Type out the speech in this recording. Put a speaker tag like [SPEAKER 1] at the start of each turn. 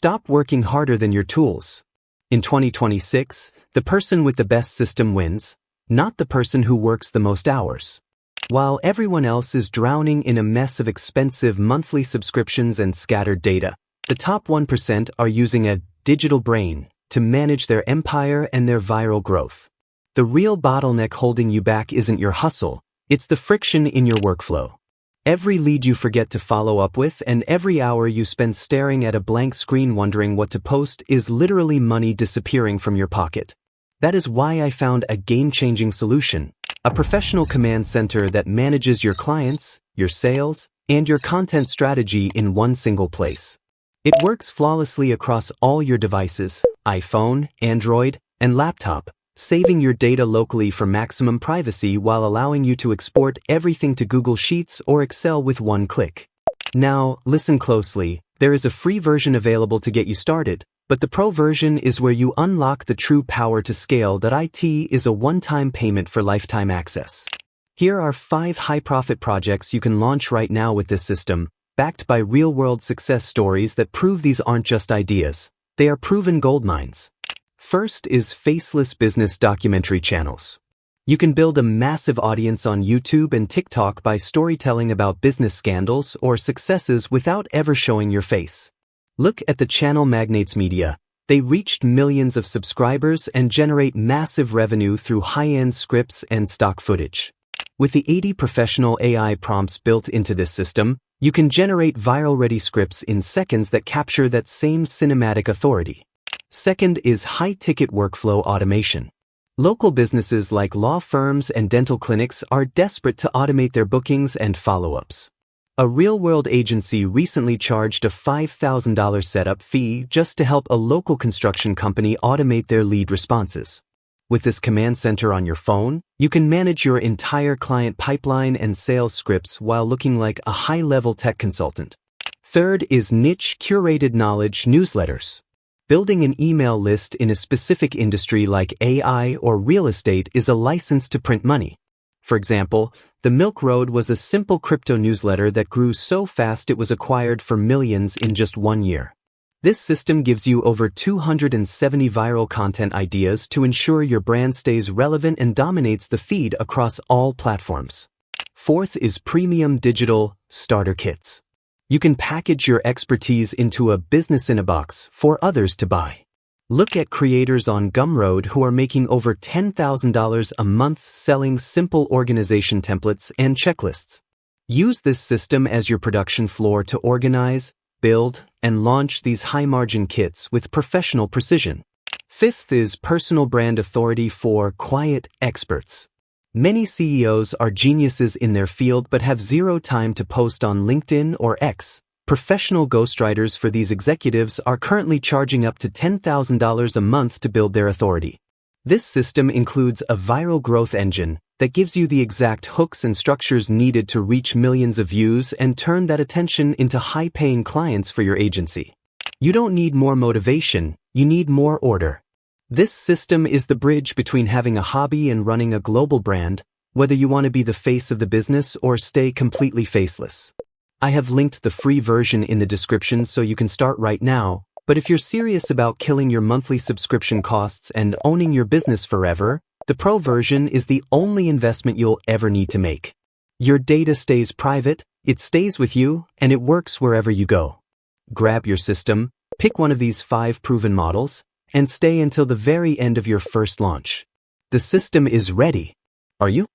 [SPEAKER 1] stop working harder than your tools. In 2026, the person with the best system wins, not the person who works the most hours. While everyone else is drowning in a mess of expensive monthly subscriptions and scattered data, the top 1% are using a digital brain to manage their empire and their viral growth. The real bottleneck holding you back isn't your hustle, it's the friction in your workflow. Every lead you forget to follow up with and every hour you spend staring at a blank screen wondering what to post is literally money disappearing from your pocket. That is why I found a game-changing solution, a professional command center that manages your clients, your sales, and your content strategy in one single place. It works flawlessly across all your devices, iPhone, Android, and laptop, saving your data locally for maximum privacy while allowing you to export everything to Google Sheets or Excel with one click. Now, listen closely, there is a free version available to get you started, but the pro version is where you unlock the true power to scale. It is a one-time payment for lifetime access. Here are 5 high-profit projects you can launch right now with this system, backed by real-world success stories that prove these aren't just ideas, they are proven goldmines. First is Faceless Business Documentary Channels. You can build a massive audience on YouTube and TikTok by storytelling about business scandals or successes without ever showing your face. Look at the channel MagnatesMedia. They reached millions of subscribers and generate massive revenue through high-end scripts and stock footage. With the 80 professional AI prompts built into this system, you can generate viral-ready scripts in seconds that capture that same cinematic authority. Second is high-ticket workflow automation. Local businesses like law firms and dental clinics are desperate to automate their bookings and follow-ups. A real-world agency recently charged a $5,000 setup fee just to help a local construction company automate their lead responses. With this command center on your phone, you can manage your entire client pipeline and sales scripts while looking like a high-level tech consultant. Third is niche curated knowledge newsletters. Building an email list in a specific industry like AI or real estate is a license to print money. For example, the Milk Road was a simple crypto newsletter that grew so fast it was acquired for millions in just 1 year. This system gives you over 270 viral content ideas to ensure your brand stays relevant and dominates the feed across all platforms. Fourth is Premium Digital Starter Kits. You can package your expertise into a business in a box for others to buy. Look at creators on Gumroad who are making over $10,000 a month selling simple organization templates and checklists. Use this system as your production floor to organize, build, and launch these high-margin kits with professional precision. Fifth is Personal Brand Authority for quiet experts. Many CEOs are geniuses in their field but have zero time to post on LinkedIn or X. Professional ghostwriters for these executives are currently charging up to $10,000 a month to build their authority. This system includes a viral growth engine that gives you the exact hooks and structures needed to reach millions of views and turn that attention into high-paying clients for your agency. You don't need more motivation, you need more order. This system is the bridge between having a hobby and running a global brand, whether you want to be the face of the business or stay completely faceless. I have linked the free version in the description so you can start right now, but if you're serious about killing your monthly subscription costs and owning your business forever, the pro version is the only investment you'll ever need to make. Your data stays private, it stays with you, and it works wherever you go. Grab your system, pick one of these 5 proven models, and stay until the very end of your first launch. The system is ready. Are you?